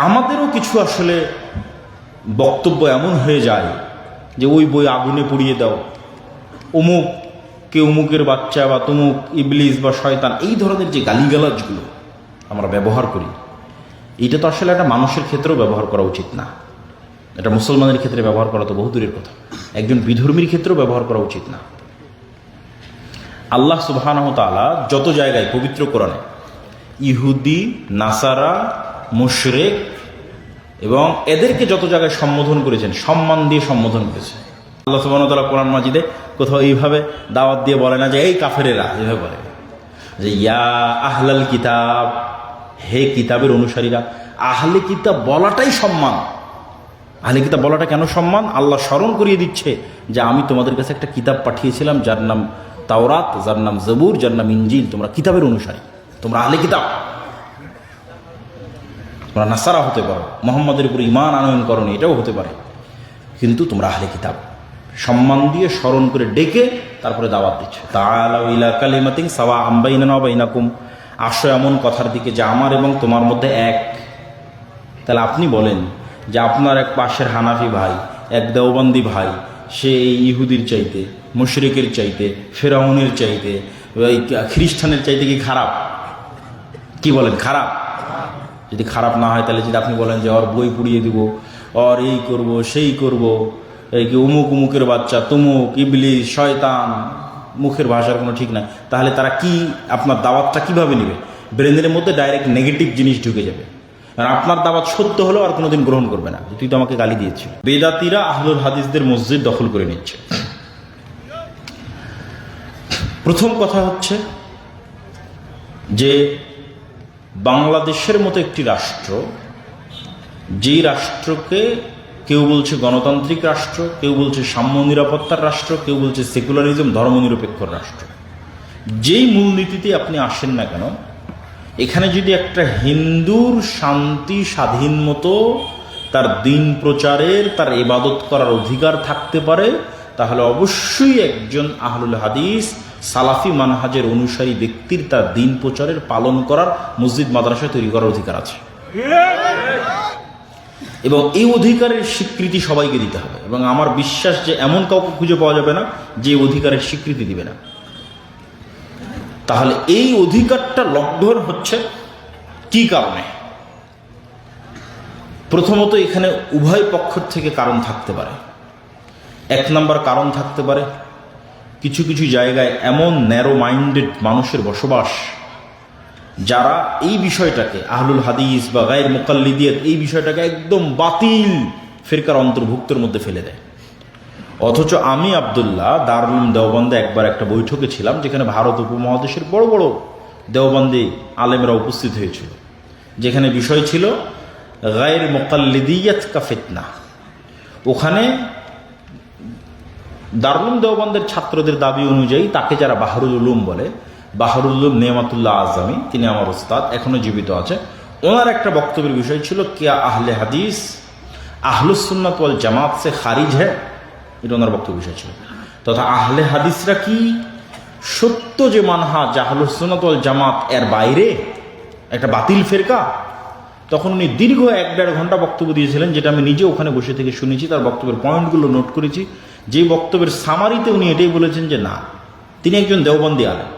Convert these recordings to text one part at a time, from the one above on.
আমাদেরও কিছু আসলে বক্তব্য এমন হয়ে যায় যে ওই বই আগুনে পুড়িয়ে দাও, অমুক কে অমুকের বাচ্চা বা তমুক ইবলিস বা শয়তান, এই ধরনের যে গালিগালাজগুলো আমরা ব্যবহার করি, এটা তো আসলে একটা মানুষের ক্ষেত্রেও ব্যবহার করা উচিত না। এটা মুসলমানের ক্ষেত্রে ব্যবহার করা তো বহু দূরের কথা, একজন বিধর্মীর ক্ষেত্রেও ব্যবহার করা উচিত না। আল্লাহ সুবহানাহু ওয়া তাআলা যত জায়গায় পবিত্র কোরআনে ইহুদি, নাসারা, মুশরিক এবং এদেরকে যত জায়গায় সম্বোধন করেছেন, সম্মান দিয়ে সম্বোধন করেছেন। আল্লাহ সুবহানাহু ওয়া তাআলা কোরআন মাজিদে কোথাও এইভাবে দাওয়াত দিয়ে বলে না যে এই কাফেরেরা, এভাবে বলে যে ইয়া আহলাল কিতাব, হে কিতাবের অনুসারীরা। আহলে কিতাব বলাটাই সম্মান। আহলে কিতাব বলাটা কেন সম্মান? আল্লাহ স্মরণ করিয়ে দিচ্ছে যে আমি তোমাদের কাছে একটা কিতাব পাঠিয়েছিলাম যার নাম তাওরাত, যার নাম জবুর, যার নাম ইনজিল। তোমরা কিতাবের অনুসারী, তোমরা আহলে কিতাব। তোমরা নাসারা হতে পারো, মুহাম্মাদের উপর ঈমান আনয়ন করনি, এটাও হতে পারে, কিন্তু তোমরা আহলে কিতাব। সম্মান দিয়ে স্মরণ করে ডেকে তারপরে দাওয়াত দিচ্ছে। তাআলাউ ইলা কালিমাতিন সাওয়াআম বাইনানা ওয়া বাইনাকুম, আসো এমন কথার দিকে যা আমার এবং তোমার মধ্যে এক। তাহলে আপনি বলেন যে আপনার এক পাশের হানাফি ভাই, এক দেওবন্দি ভাই, সে এই ইহুদির চাইতে, মুশরিকের চাইতে, ফেরাউনের চাইতে, ওই খ্রিস্টানের চাইতে কি খারাপ? কি বলেন? খারাপ? যদি খারাপ না হয় তাহলে যদি আপনি বলেন যে ওর বই পুড়িয়ে দিব, ওর এই করব সেই করব, এই কি উমুক উমুকের বাচ্চা, তুমুক, ইবলিস, শয়তান, মুখের ভাষার কোনো ঠিক নাই, তাহলে তারা কি আপনার দাওয়াতটা কিভাবে নেবে? ব্রেনের মধ্যে ডাইরেক্ট নেগেটিভ জিনিস ঢুকে যাবে। আর আপনার দাওয়াত সত্য হলেও আর কোনোদিন গ্রহণ করবে না, তুই তো আমাকে গালি দিয়েছিস। বেদাতিরা আহলুল হাদিসদের মসজিদ দখল করে নিচ্ছে। প্রথম কথা হচ্ছে যে বাংলাদেশের মতো একটি রাষ্ট্র, যেই রাষ্ট্রকে কেউ বলছে গণতান্ত্রিক রাষ্ট্র, কেউ বলছে সাম্য নিরাপত্তার রাষ্ট্র, কেউ বলছে সেকুলারিজম, ধর্মনিরপেক্ষ রাষ্ট্র, যেই মূলনীতিতে আপনি আসেন না কেন, এখানে যদি একটা হিন্দুর শান্তি স্বাধীন মতো তার দিন প্রচারের, তার ইবাদত করার অধিকার থাকতে পারে, তাহলে অবশ্যই একজন আহলুল হাদিস সালাফি মানহাজের অনুসারী ব্যক্তির তার দিন প্রচারের, পালন করার, মসজিদ মাদ্রাসা তৈরি করার অধিকার আছে। এবং এই অধিকারের স্বীকৃতি সবাইকে দিতে হবে। এবং আমার বিশ্বাস যে এমন কাউকে খুঁজে পাওয়া যাবে না যে অধিকারের স্বীকৃতি দিবে না। তাহলে এই অধিকারটা লঙ্ঘন হচ্ছে কি কারণে? প্রথমত এখানে উভয় পক্ষ থেকে কারণ থাকতে পারে। এক নম্বর কারণ থাকতে পারে, কিছু কিছু জায়গায় এমন ন্যারো মাইন্ডেড মানুষের বসবাস, যারা এই বিষয়টাকে আহলুল হাদিস বা গায়ের মুকাল্লিদিয়াত, এই বিষয়টাকে একদম বাতিল ফিরকার অন্তর্ভুক্তের মধ্যে ফেলে দেয়। অথচ আমি আব্দুল্লাহ দারুল উলুম দেওবন্দে একবার একটা বৈঠকে ছিলাম, যেখানে ভারত উপমহাদেশের বড় বড় দেওবন্দি আলেমরা উপস্থিত হয়েছিল, যেখানে বিষয় ছিল গায়ের মুকাল্লিদিয়াত কা ফিতনা। ওখানে দারুল উলুম দেওবন্দের ছাত্রদের দাবি অনুযায়ী তাকে যারা বাহরুল উলুম বলে, বাহরুল উলুম নেয়ামাতুল্লাহ আজমি, তিনি আমার ওস্তাদ, এখনো জীবিত আছে, ওনার একটা বক্তব্যের বিষয় ছিল কিয়া আহলে হাদিস আহলুস সুন্নাত ওয়াল জামাত সে খারিজ হ্যায়, এটা ওনার বক্তব্য বিষয় ছিল। তথা আহলে হাদিসরা কি সত্য যে মানহাজ আহলুস সুন্নাত ওয়াল জামাত এর বাইরে একটা বাতিল ফেরকা? তখন উনি দীর্ঘ 1-1.5 ঘন্টা বক্তব্য দিয়েছিলেন, যেটা আমি নিজে ওখানে বসে থেকে শুনেছি, তার বক্তব্যের পয়েন্টগুলো নোট করেছি। যে বক্তব্যের সামারিতে উনি এটাই বলেছেন যে না, তিনি একজন দেওবন্দি আলেম,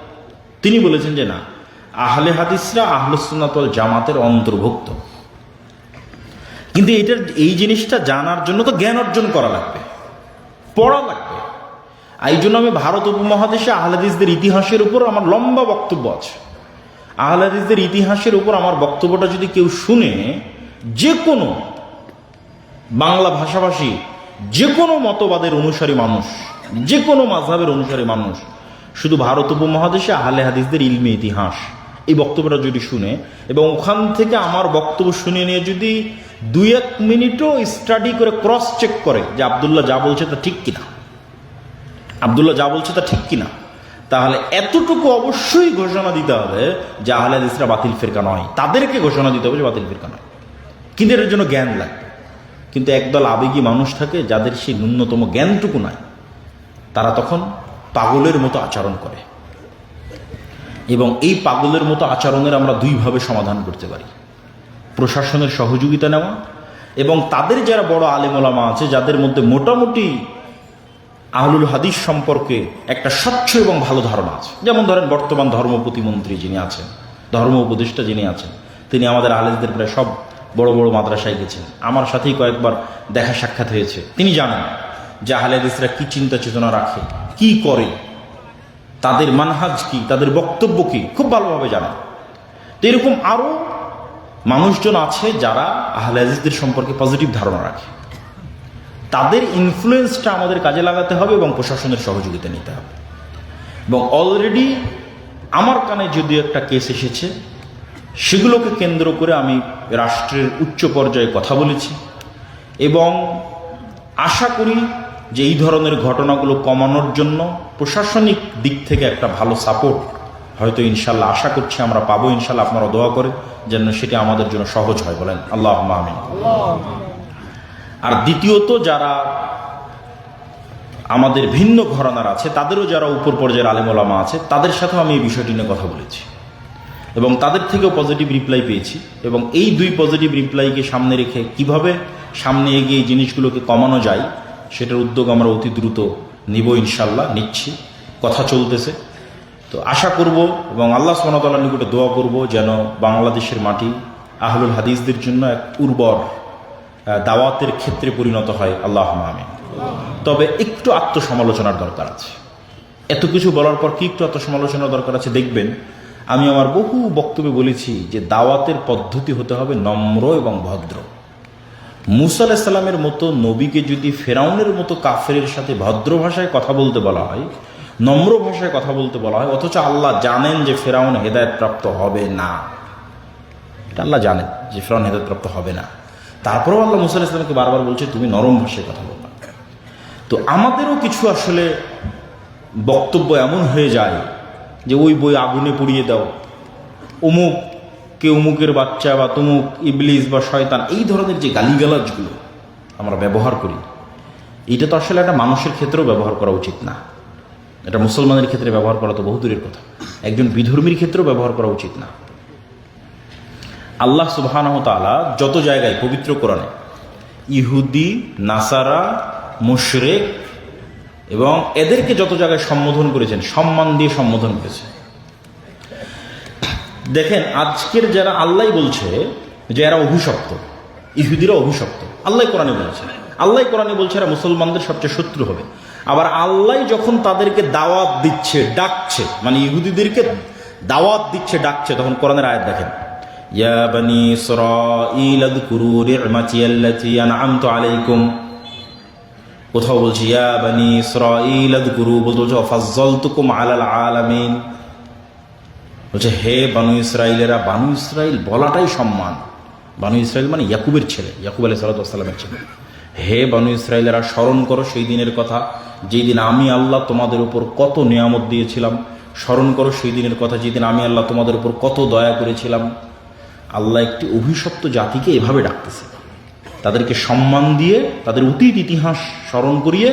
তিনি বলেছেন যে না, আহলে হাদিসরা আহলুস সুন্নাত ওয়াল জামাতের অন্তর্ভুক্ত। কিন্তু এই জিনিসটা জানার জন্য তো জ্ঞান অর্জন করা লাগবে, পড়া লাগবে। এই জন্য আমি ভারত উপমহাদেশে আহলে হাদিসদের ইতিহাসের উপর আমার লম্বা বক্তব্য আছে। আহলে হাদিসদের ইতিহাসের উপর আমার বক্তব্যটা যদি কেউ শুনে, যে কোনো বাংলা ভাষাভাষী, যে কোনো মতবাদের অনুসারী মানুষ, যে কোনো মাযহাবের অনুসারী মানুষ, শুধু ভারত উপমহাদেশে আহলে হাদিসদের ইলমে ইতিহাস, এই বক্তব্যটা যদি শুনে এবং ওখান থেকে আমার বক্তব্য শুনে নিয়ে যদি 2-1 মিনিটও স্টাডি করে ক্রস চেক করে যে আব্দুল্লাহ যা বলছে তা ঠিক কিনা, আব্দুল্লাহ যা বলছে তা ঠিক কিনা, তাহলে এতটুকু অবশ্যই ঘোষণা দিতে হবে যে আহলে হাদিসরা বাতিল ফিরকা নয়, তাদেরকে ঘোষণা দিতে হবে যে বাতিল ফিরকা নয়। কিন্তু এর জন্য জ্ঞান লাগবে। কিন্তু একদল আবেগী মানুষ থাকে যাদের সেই ন্যূনতম জ্ঞানটুকু নাই, তারা তখন পাগলের মতো আচরণ করে। এবং এই পাগলের মতো আচরণের আমরা দুইভাবে সমাধান করতে পারি। প্রশাসনের সহযোগিতা নেওয়া, এবং তাদের যারা বড় আলেম ওলামা আছে যাদের মধ্যে মোটামুটি আহলুল হাদিস সম্পর্কে একটা স্বচ্ছ এবং ভালো ধারণা আছে, যেমন ধরেন বর্তমান ধর্ম প্রতিমন্ত্রী যিনি আছেন, ধর্ম উপদেষ্টা যিনি আছেন, তিনি আমাদের আহলেদের প্রায় সব বড় বড় মাদ্রাসায় গেছেন, আমার সাথেই কয়েকবার দেখা সাক্ষাৎ হয়েছে। তিনি জানেন যে আহলে হাদিসরা কি চিন্তা চেতনা রাখে, কি করে, তাদের মানহাজ কি, তাদের বক্তব্য কি, খুব ভালোভাবে জানেন। তো এরকম আরও মানুষজন আছে যারা আহলে হাদিসদের সম্পর্কে পজিটিভ ধারণা রাখে। তাদের ইনফ্লুয়েন্সটা আমাদের কাজে লাগাতে হবে এবং প্রশাসনের সহযোগিতা নিতে হবে। এবং অলরেডি আমার কানে যদিও একটা কেস এসেছে, সেগুলোকে কেন্দ্র করে আমি রাষ্ট্রের উচ্চ পর্যায়ে কথা বলেছি এবং আশা করি যে এই ধরনের ঘটনাগুলো কমানোর জন্য প্রশাসনিক দিক থেকে একটা ভালো সাপোর্ট হয়তো ইনশাল্লাহ আশা করছি আমরা পাবো। ইনশাল্লাহ আপনারা দোয়া করে যেন সেটা আমাদের জন্য সহজ হয়, বলেন আল্লাহুম্মা আমিন। আর দ্বিতীয়ত যারা আমাদের ভিন্ন ঘরানার আছে, তাদেরও যারা উপর পর্যায়ের আলেম ওলামা আছে, তাদের সাথেও আমি এই বিষয়টি নিয়ে কথা বলেছি এবং তাদের থেকেও পজিটিভ রিপ্লাই পেয়েছি। এবং এই দুই পজিটিভ রিপ্লাইকে সামনে রেখে কিভাবে সামনে এগিয়ে এই জিনিসগুলোকে কমানো যায় সেটার উদ্যোগ আমরা অতি দ্রুত নিব, ইনশাল্লাহ নিচ্ছি, কথা চলতেছে। তো আশা করব এবং আল্লাহ সুবহানাহু ওয়া তাআলার নিকটে দোয়া করব যেন বাংলাদেশের মাটি আহলুল হাদিসদের জন্য এক উর্বর দাওয়াতের ক্ষেত্রে পরিণত হয়, আল্লাহুম্মা আমিন। তবে একটু আত্মসমালোচনার দরকার আছে। এত কিছু বলার পর কি একটু আত্মসমালোচনার দরকার আছে? দেখবেন আমি আমার বহু বক্তব্যে বলেছি যে দাওয়াতের পদ্ধতি হতে হবে নম্র এবং ভদ্র। মুসা আলাইহিস সালামের মতো নবীকে যদি ফেরাউনের মতো কাফেরের সাথে ভদ্র ভাষায় কথা বলতে বলা হয়, নম্র ভাষায় কথা বলতে বলা হয়, অথচ আল্লাহ জানেন যে ফেরাউন হেদায়েত প্রাপ্ত হবে না, এটা আল্লাহ জানেন যে ফেরাউন হেদায়েত প্রাপ্ত হবে না, তারপরেও আল্লাহ মুসা আলাইহিস সালামকে বারবার বলছে তুমি নরম ভাষায় কথা বলবা। তো আমাদেরও কিছু আসলে বক্তব্য এমন হয়ে যায় যে ওই বই আগুনে পুড়িয়ে দাও, অমুক কে অমুকের বাচ্চা বা তমুক ইবলিস বা শয়তান, এই ধরনের যে গালিগালাজগুলো আমরা ব্যবহার করি, এটা তো আসলে একটা মানুষের ক্ষেত্রেও ব্যবহার করা উচিত না। এটা মুসলমানের ক্ষেত্রে ব্যবহার করা তো বহু দূরের কথা, একজন বিধর্মীর ক্ষেত্রেও ব্যবহার করা উচিত না। আল্লাহ সুবহানাহু ওয়া তাআলা যত জায়গায় পবিত্র কোরআনে ইহুদি, নাসারা, মুশরিক এবং এদেরকে যত জায়গায় সম্বোধন করেছেন, সম্মান দিয়ে সম্বোধন করেছে। দেখেন আজকের যারা আল্লাহ বলছে যে এরা অভিশপ্ত, ইহুদিরা অভিশপ্ত, আল্লাহ কোরআনে বলছে, আল্লাহ কোরআনে বলছে এরা মুসলমানদের সবচেয়ে শত্রু হবে। আবার আল্লাহ যখন তাদেরকে দাওয়াত দিচ্ছে, ডাকছে, মানে ইহুদিদেরকে দাওয়াত দিচ্ছে, ডাকছে, তখন কোরআনের আয়াত দেখেন, ইয়া বানি ইসরাঈল আযকুরু নি'মাতি আল্লাতী আন'আমতু আলাইকুম। কোথাও বলছে ইয়া বানি ইসরাঈল আযকুরু, বলছে ফাজ্জালতুকুম আলাল আলামিন, বলছে হে বানু ইসরাইলেরা। বানু ইসরাইল বলাটাই সম্মান। বানু ইসরাইল মানে ইয়াকুবের ছেলে, ইয়াকুব আলাইহিস সালামের ছেলে। হে বানু ইসরাইলেরা, স্মরণ করো সেই দিনের কথা যেই দিন আমি আল্লাহ তোমাদের উপর কত নিয়ামত দিয়েছিলাম। স্মরণ করো সেই দিনের কথা যেদিন আমি আল্লাহ তোমাদের উপর কত দয়া করেছিলাম। আল্লাহ একটি অভিশপ্ত জাতিকে এভাবে ডাকতেছে, তাদেরকে সম্মান দিয়ে, তাদের অতীত ইতিহাস স্মরণ করিয়ে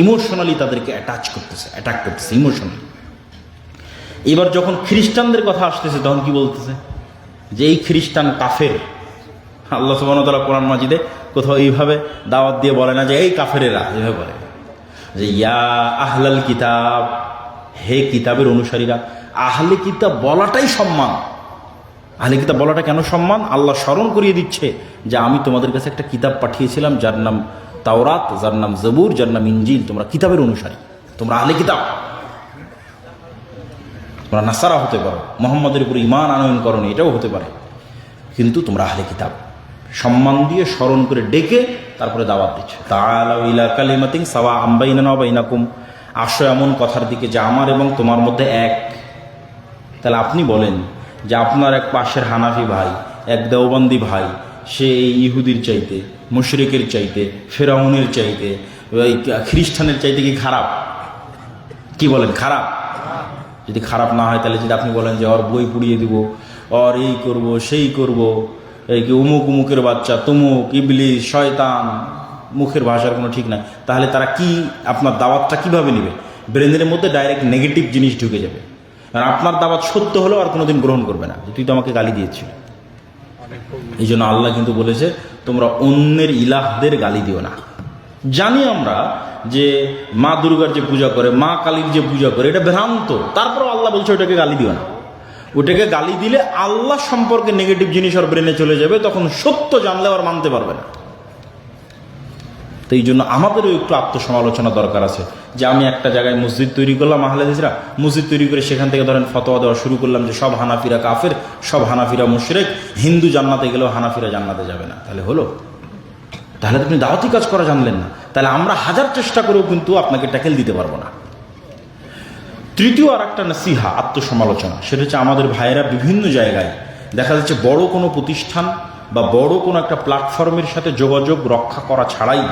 ইমোশনালি তাদেরকে অ্যাটাক করতেছে ইমোশনালি। এবার যখন খ্রিস্টানদের কথা আসতেছে তখন কি বলতেছে যে এই খ্রিস্টান কাফের। আল্লাহ সুবহানাহু ওয়া তাআলা কোরআন মাজিদে কোথাও এইভাবে দাওয়াত দিয়ে বলে না যে এই কাফেরেরা, এভাবে বলে যে ইয়া আহলাল কিতাব, হে কিতাবের অনুসারীরা। আহলে কিতাব বলাটাই সম্মান। আহলে কিতাব বলাটা কেন সম্মান? আল্লাহ স্মরণ করিয়ে দিচ্ছে যে আমি তোমাদের কাছে একটা কিতাব পাঠিয়েছিলাম যার নাম তাওরাত, যার নাম জবুর, যার নাম ইনজিল। তোমরা কিতাবের অনুসারী, তোমরা আহলে কিতাব। তোমরা নাসারা হতে পারো, মুহাম্মাদের উপর ঈমান আনয়ন করনি, এটাও হতে পারে, কিন্তু তোমরা আহলে কিতাব। সম্মান দিয়ে স্মরণ করে ডেকে তারপরে দাওয়াত দিচ্ছে, তাআলাউ ইলা কালিমাতিন সাওয়া'আন বাইনানা ওয়া বাইনাকুম, আসো এমন কথার দিকে যা আমার এবং তোমার মধ্যে এক। তাহলে আপনি বলেন যে আপনার এক পাশের হানাফি ভাই, এক দেওবন্দি ভাই, সে এই ইহুদির চাইতে, মুশরিকের চাইতে, ফেরাউনের চাইতে, খ্রিস্টানের চাইতে কি খারাপ? কি বলেন, খারাপ? যদি খারাপ না হয় তাহলে যদি আপনি বলেন যে ওর বই পুড়িয়ে দিব, ওর এই করব সেই করব, এই কি উমুক উমুকের বাচ্চা, তুমুক ইবলিস শয়তান, মুখের ভাষার কোনো ঠিক নাই, তাহলে তারা কি আপনার দাওয়াতটা কিভাবে নেবে? ব্রেনের মধ্যে ডাইরেক্ট নেগেটিভ জিনিস ঢুকে যাবে। আর আপনার দাওয়াত সত্য হলেও আর কোনোদিন গ্রহণ করবে না, তুই তো আমাকে গালি দিয়েছিল। এই জন্য আল্লাহ কিন্তু বলেছে তোমরা অন্যের ইলাহদের গালি দিও না। জানি আমরা যে মা দুর্গার যে পূজা করে, মা কালীর যে পূজা করে, এটা ভ্রান্ত, তারপরও আল্লাহ বলছে ওটাকে গালি দিও না। ওটাকে গালি দিলে আল্লাহ সম্পর্কে নেগেটিভ জিনিস আর ব্রেনে চলে যাবে, তখন সত্য জানলে আর মানতে পারবে না। তো এই জন্য আমাদেরও একটু আত্মসমালোচনা দরকার আছে যে আমি একটা জায়গায় মসজিদ তৈরি করলাম, আহলে হাদিসরা মসজিদ তৈরি করে সেখান থেকে ধরেন ফতোয়া দেওয়া শুরু করলাম যে সব হানাফিরা কাফের, সব হানাফিরা মুশরিক, হিন্দু জান্নাতে গেলেও হানাফিরা জান্নাতে যাবে না। তাহলে হলো? তাহলে তো আপনি দাওয়াতি কাজ করা জানলেন না। তাহলে আমরা হাজার চেষ্টা করেও কিন্তু আপনাকে ট্যাকেল দিতে পারবো না। তৃতীয় আর একটা নসিহা, আত্মসমালোচনা, সেটা হচ্ছে আমাদের ভাইয়েরা বিভিন্ন জায়গায় দেখা যাচ্ছে বড় কোনো প্রতিষ্ঠান বা বড় কোনো একটা প্ল্যাটফর্মের সাথে যোগাযোগ রক্ষা করা ছাড়াই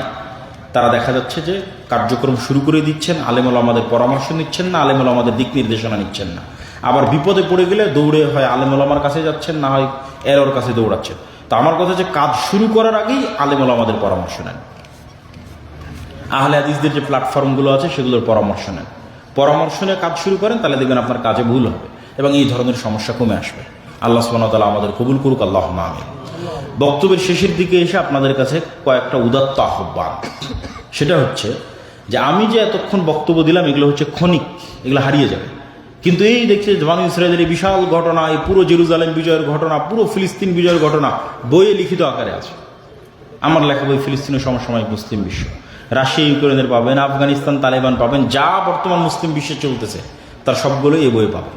তারা দেখা যাচ্ছে যে কার্যক্রম শুরু করে দিচ্ছেন, আলেমুল আমাদের পরামর্শ নিচ্ছেন না, আলেমুল আমাদের দিক নির্দেশনা নিচ্ছেন না। আবার বিপদে পড়ে গেলে দৌড়ে হয় আলেমুল আমার কাছে যাচ্ছেন, না হয় এর কাছে দৌড়াচ্ছেন। তো আমার কথা হচ্ছে কাজ শুরু করার আগেই আলেমুল আমাদের পরামর্শ নেন, আহলে হাদিসদের যে প্ল্যাটফর্মগুলো আছে সেগুলোর পরামর্শ নেন, পরামর্শ নিয়ে কাজ শুরু করেন, তাহলে দেখবেন আপনার কাজে ভুল হবে এবং এই ধরনের সমস্যা কমে আসবে। আল্লাহ সুবহানাহু ওয়া তাআলা আমাদের কবুল করুক, আল্লাহুম্মা আমিন। বক্তব্যের শেষের দিকে এসে আপনাদের কাছে কয়েকটা উদাত্ত আহ্বান। সেটা হচ্ছে যে আমি যে এতক্ষণ বক্তব্য দিলাম এগুলো হচ্ছে ক্ষণিক, এগুলো হারিয়ে যাবে। কিন্তু এই দেখছে বানু ইসরাঈলের এই বিশাল ঘটনা, এই পুরো জেরুজালেম বিজয়ের ঘটনা, পুরো ফিলিস্তিন বিজয়ের ঘটনা বইয়ে লিখিত আকারে আছে। আমার লেখা বই ফিলিস্তিনের সমসাময়িক মুসলিম বিশ্ব, রাশিয়া ইউক্রেনের পাবেন, আফগানিস্তান তালেবান পাবেন, যা বর্তমান মুসলিম বিশ্বে চলতেছে তার সবগুলো এই বই পাবেন।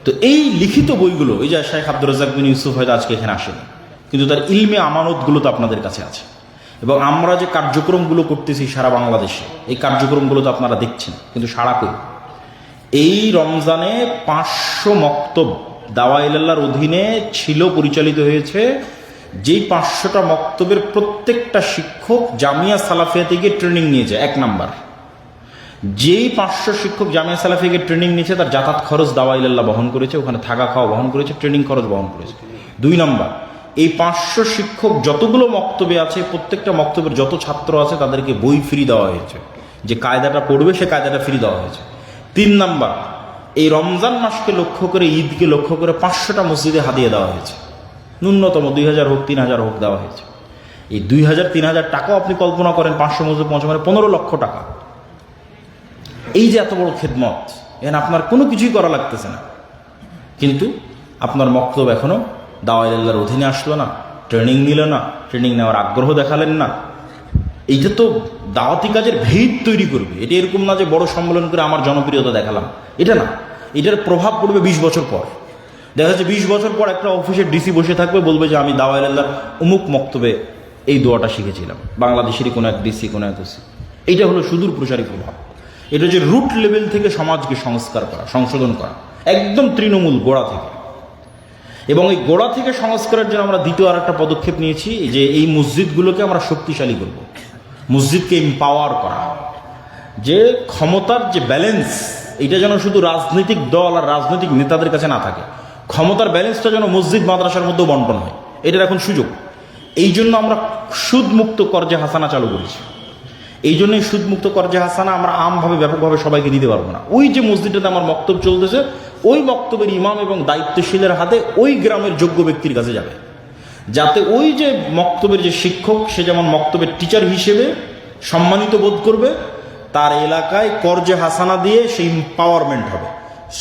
তো এই লিখিত বইগুলো, এই যে শেখ আব্দুর রাজ্জাক বিন ইউসুফ হয়তো আজকে এখানে আসেনি, কিন্তু তার ইলমে আমানতগুলো তো আপনাদের কাছে আছে। এবং আমরা যে কার্যক্রমগুলো করতেছি সারা বাংলাদেশে, এই কার্যক্রমগুলো তো আপনারা দেখছেন, কিন্তু সারা কই এই রমজানে 500 মক্তব দাওয়াইল্লাহর অধীনে ছিল, পরিচালিত হয়েছে। যেই 500টা মক্তবের প্রত্যেকটা শিক্ষক জামিয়া সালাফিয়া থেকে ট্রেনিং নিয়েছে। 1 নাম্বার, যেই 500 শিক্ষক জামিয়া সালাফিয়া থেকে ট্রেনিং নিয়েছে তার যাতায়াত খরচ দাওয়াইল্লাহ বহন করেছে, ওখানে থাকা খাওয়া বহন করেছে, ট্রেনিং খরচ বহন করেছে। 2 নাম্বার, এই 500 শিক্ষক যতগুলো মক্তবে আছে, প্রত্যেকটা মক্তবের যত ছাত্র আছে তাদেরকে বই ফ্রি দেওয়া হয়েছে, যে কায়দাটা পড়বে সে কায়দাটা ফ্রি দেওয়া হয়েছে। 3 নাম্বার, এই রমজান মাসকে লক্ষ্য করে, ঈদকে লক্ষ্য করে 500টা মসজিদে হাদিয়া দেওয়া হয়েছে। ন্যূনতম 2000 হোক, 3000 হোক দেওয়া হয়েছে। এই 2000-3000 টাকাও আপনি কল্পনা করেন, 500 মসজিদ পৌঁছে মানে 15 লক্ষ টাকা। এই যে এত বড় খেদমত, এখানে আপনার কোনো কিছুই করা লাগতেছে না, কিন্তু আপনার মক্তব এখনো দাওয়াইল্লাহর অধীনে আসলো না, ট্রেনিং নিল না, ট্রেনিং নেওয়ার আগ্রহ দেখালেন না। এইটা তো দাওয়াতি কাজের ভিত তৈরি করবে। এটা এরকম না যে বড় সম্মেলন করে আমার জনপ্রিয়তা দেখালাম, এটা না। এটার প্রভাব পড়বে 20 বছর পর। দেখা যাচ্ছে 20 বছর পর একটা অফিসের ডিসি বসে থাকবে, বলবে যে আমি দাওয়াইল্লাহর অমুক মক্তবে এই দোয়াটা শিখেছিলাম, বাংলাদেশেরই কোনো এক ডিসি, কোনো এক ওসি। এইটা হলো সুদূর প্রসারী প্রভাব। এটা যে রুট লেভেল থেকে সমাজকে সংস্কার করা, সংশোধন করা, একদম তৃণমূল গোড়া থেকে। এবং এই গোড়া থেকে সংস্কারের জন্য আমরা দ্বিতীয় আর একটা পদক্ষেপ নিয়েছি, যে এই মসজিদগুলোকে আমরা শক্তিশালী করব, মসজিদকে এম্পাওয়ার করা, যে ক্ষমতার যে ব্যালেন্স, এটা যেন শুধু রাজনৈতিক দল আর রাজনৈতিক নেতাদের কাছে না থাকে, ক্ষমতার ব্যালেন্সটা যেন মসজিদ মাদ্রাসার মধ্যেও বন্টন হয়। এটার এখন সুযোগ। এই জন্য আমরা সুদমুক্ত কর্জে হাসানা চালু করেছি। এই জন্যই সুদমুক্ত কর্জে হাসানা আমরা আমভাবে ব্যাপকভাবে সবাইকে দিতে পারবো না। ওই যে মসজিদটাতে আমার বক্তব্য চলতেছে, ওই বক্তব্যের ইমাম এবং দায়িত্বশীলের হাতে ওই গ্রামের যোগ্য ব্যক্তির কাছে যাবে, যাতে ওই যে মক্তবের যে শিক্ষক, সে যেমন মক্তবের টিচার হিসেবে সম্মানিত বোধ করবে, তার এলাকায় কর্জে হাসানা দিয়ে সেই এম্পাওয়ারমেন্ট হবে,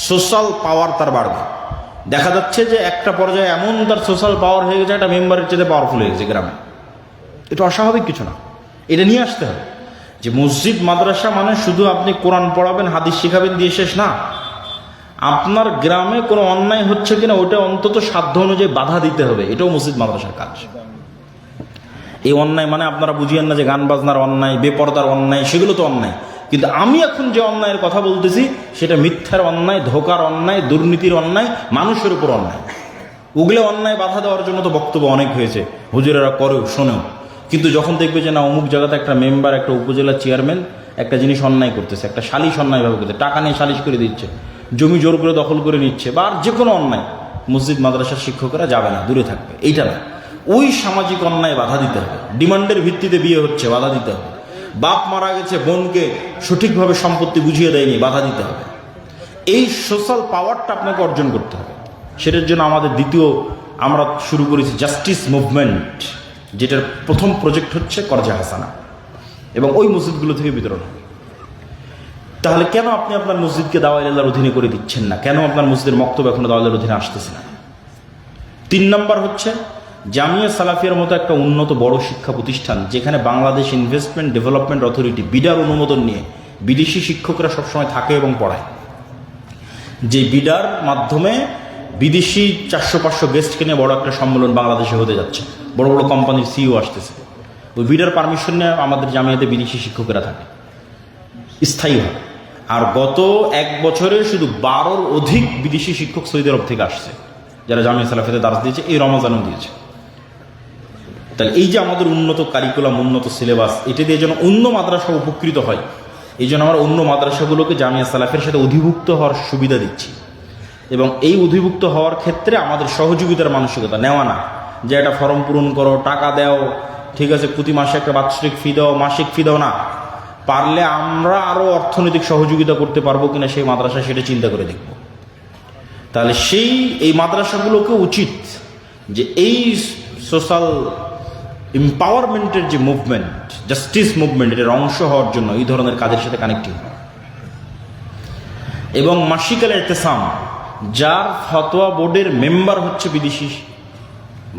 সোশ্যাল পাওয়ার তার বাড়বে। দেখা যাচ্ছে যে একটা পর্যায়ে এমন তার সোশ্যাল পাওয়ার হয়ে গেছে, একটা মেম্বারের চেয়ে পাওয়ারফুল হয়ে গেছে গ্রামে। এটা অস্বাভাবিক কিছু না, এটা নিয়ে আসতে হবে। যে মসজিদ মাদ্রাসা মানে শুধু আপনি কোরআন পড়াবেন, হাদিস শিখাবেন দিয়ে শেষ না। আপনার গ্রামে কোনো অন্যায় হচ্ছে কিনা ওটা অন্তত সাধ্য অনুযায়ী বাধা দিতে হবে, এটাও মসজিদ মাদ্রাসার কাজ। এই অন্যায় মানে আপনারা বুঝিয়েন না যে গান বাজনার অন্যায়, বেপরদার অন্যায়, সেগুলো তো অন্যায়। কিন্তু আমি এখন যে অন্যায়ের কথা বলতেছি সেটা মিথ্যার অন্যায়, ধোকার অন্যায়, দুর্নীতির অন্যায়, মানুষের উপর অন্যায়। ওগুলো অন্যায় বাধা দেওয়ার জন্য তো বক্তব্য অনেক হয়েছে, হুজুরেরা করেও শোনেও। কিন্তু যখন দেখবে যে না অমুক জায়গাতে একটা মেম্বার, একটা উপজেলা চেয়ারম্যান একটা জিনিস অন্যায় করতেছে, একটা সালিশ অন্যায়ভাবে করতে, টাকা নিয়ে সালিশ করে দিচ্ছে, জমি জোর করে দখল করে নিচ্ছে, বা আর যে কোনো অন্যায়, মসজিদ মাদ্রাসার শিক্ষকেরা যাবে না, দূরে থাকবে। এইটা না, ওই সামাজিক অন্যায় বাধা দিতে হবে। ডিমান্ডের ভিত্তিতে বিয়ে হচ্ছে, বাধা দিতে হবে। বাপ মারা গেছে, বোনকে সঠিকভাবে সম্পত্তি বুঝিয়ে দেয়নি, বাধা দিতে হবে। এই সোশ্যাল পাওয়ারটা আপনাকে অর্জন করতে হবে। সেটার জন্য আমাদের দ্বিতীয় আমরা শুরু করেছি জাস্টিস মুভমেন্ট, যেটার প্রথম প্রজেক্ট হচ্ছে করজা হাসানা, এবং ওই মসজিদগুলো থেকে বিতরণ হবে। তাহলে কেন আপনি আপনার মসজিদকে দাওয়ায়ে আল্লাহর অধীনে করে দিচ্ছেন না? কেন আপনার মসজিদের মক্তব্য এখনো দাওয়ায়ে আল্লাহর অধীনে আসতেছে না? 3 নম্বর হচ্ছে জামিয়া সালাফিয়ার মতো একটা উন্নত বড় শিক্ষা প্রতিষ্ঠান, যেখানে বাংলাদেশ ইনভেস্টমেন্ট ডেভেলপমেন্ট অথরিটি বিডার অনুমোদন নিয়ে বিদেশি শিক্ষকরা সবসময় থাকে এবং পড়ায়। যে বিডার মাধ্যমে বিদেশি 400-500 গেস্টকে নিয়ে বড় একটা সম্মেলন বাংলাদেশে হতে যাচ্ছে, বড় বড় কোম্পানির সিইও আসতেছে। ওই বিডার পারমিশন নিয়ে আমাদের জামিয়াতে বিদেশি শিক্ষকেরা থাকে স্থায়ীভাবে। আর গত 1 বছরে শুধু 12-র অধিক বিদেশি শিক্ষক সৌদি আরব থেকে আসছে, যারা জামিয়া সালাফিয়াতে দার্স দিয়েছে, এই রমজানেও দিয়েছে। তাহলে এই যে আমাদের উন্নত কারিকুলাম, উন্নত সিলেবাস, এটা দিয়ে যেন অন্য মাদ্রাসা উপকৃত হয়, এই জন্য আমরা অন্য মাদ্রাসাগুলোকে জামিয়া সালাফের সাথে অধিভুক্ত হওয়ার সুবিধা দিচ্ছি। এবং এই অধিভুক্ত হওয়ার ক্ষেত্রে আমাদের সহযোগিতার মানসিকতা নেওয়া না, যে একটা ফর্ম পূরণ করো, টাকা দাও, ঠিক আছে, প্রতি মাসে একটা বাৎসরিক ফি দাও, মাসিক ফি দাও না। পারলে আমরা আরও অর্থনৈতিক সহযোগিতা করতে পারবো কিনা সেই মাদ্রাসা, সেটা চিন্তা করে দেখব। তাহলে এই মাদ্রাসাগুলোকে উচিত যে এই সোশ্যাল এম্পাওয়ারমেন্টের যে মুভমেন্ট, জাস্টিস মুভমেন্ট, এটার অংশ হওয়ার জন্য এই ধরনের কাজের সাথে কানেক্টিভ হয়। এবং মাসিকাল ইতিসাম, যার ফতোয়া বোর্ডের মেম্বার হচ্ছে বিদেশি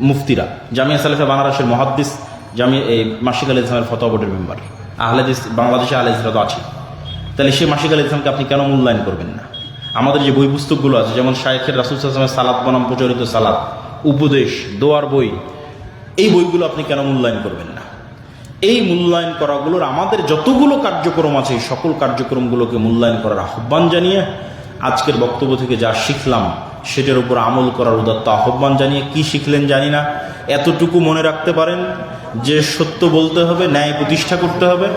মুফতিরা, জামিয়া সালাফিয়া বাংলাদেশের মুহাদ্দিস মাসিকাল ইতিসামের ফতোয়া বোর্ডের মেম্বার, আহলে হাদিস বাংলাদেশে আহলে হাদিসরা তো আছে। তাহলে সেই মাসিকাল ইতিসামকে আপনি কেন মূল্যায়ন করবেন না? আমাদের যে বই পুস্তকগুলো আছে, যেমন শায়েখের রাসূল সাল্লাল্লাহু আলাইহি ওয়াসাল্লামের সালাত বনাম প্রচলিত সালাত, উপদেশ, দোয়ার বই, এই বইগুলো আপনি কেন মূল্যায়ন করবেন না? এই মূল্যায়ন করাগুলোর আমাদের যতগুলো কার্যক্রম আছে, এই সকল কার্যক্রমগুলোকে মূল্যায়ন করার আহ্বান জানিয়ে, আজকের বক্তব্য থেকে যা শিখলাম সেটার উপর আমল করার উদাত্ত আহ্বান জানিয়ে, কি শিখলেন জানি না, এতটুকু মনে রাখতে পারেন যে সত্য বলতে হবে, ন্যায় প্রতিষ্ঠা করতে হবে।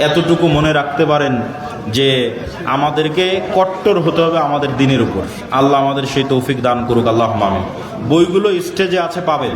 এতটুকু মনে রাখতে পারেন যে আমাদেরকে কট্টর হতে হবে আমাদের দিনের উপর। আল্লাহ আমাদের সেই তৌফিক দান করুক, আল্লাহুম্মা আমিন। বইগুলো স্টেজে আছে, পাবেন।